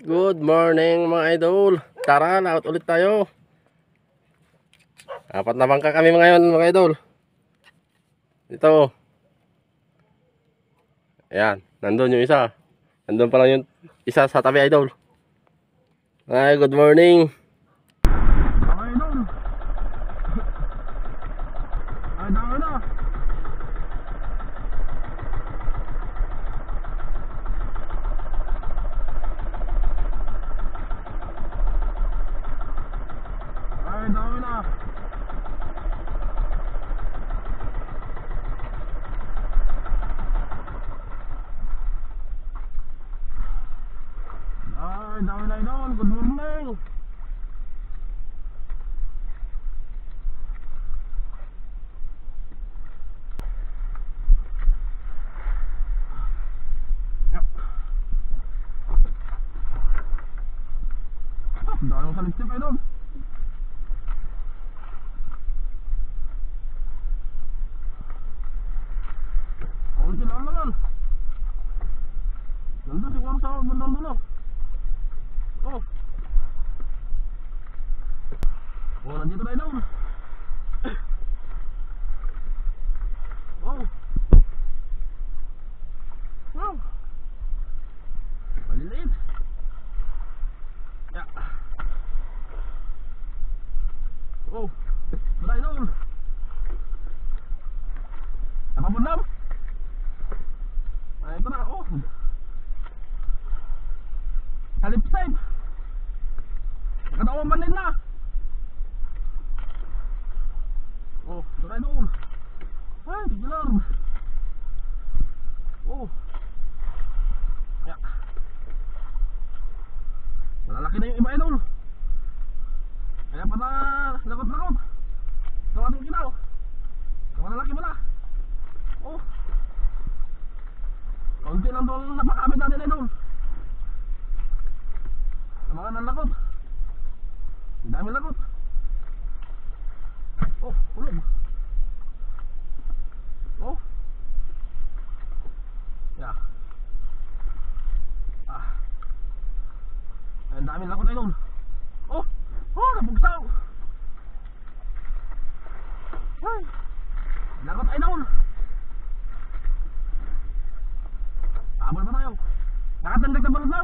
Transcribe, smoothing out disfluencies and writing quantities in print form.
Good morning mga idol. Tara, laot ulit tayo. Apat na bangka kami ngayon mga idol. Ito. Ayan, nandun yung isa. Nandun pa lang yung isa sa tabi idol. Ay, good morning. Mga idol. Ay, dami na. Ay, dami na. Ay, dami na idol. Good morning. Dami sa lipstick idol. Kunti lang naman. Nandun siguro sa bandang dulo. Oh. Oh, nandito na idol. Oh. Wow. Maliliit. Ya. Oh. Beray idol. Napabundam. Ay, ito na. Oh. Halip side. Nakadawang manin na. Oh, beray idol. Ay, tigilan. Oh. Ya. Malalaki na yung iba idol. Kaya pa na lagot-lagot. Ito ating kinaw. Ito malalaki pala. Oh. Kaunti lang doon napakamit natin idol. Sa mga nanlakot. Ang dami lakot. Oh, ulog. Oh. Ya. Ah. Ang dami lakot idol. Oh. Oh, nabugtaw. Ay. Lakot idol. Abol pa tayo. Nakatandag na balot na.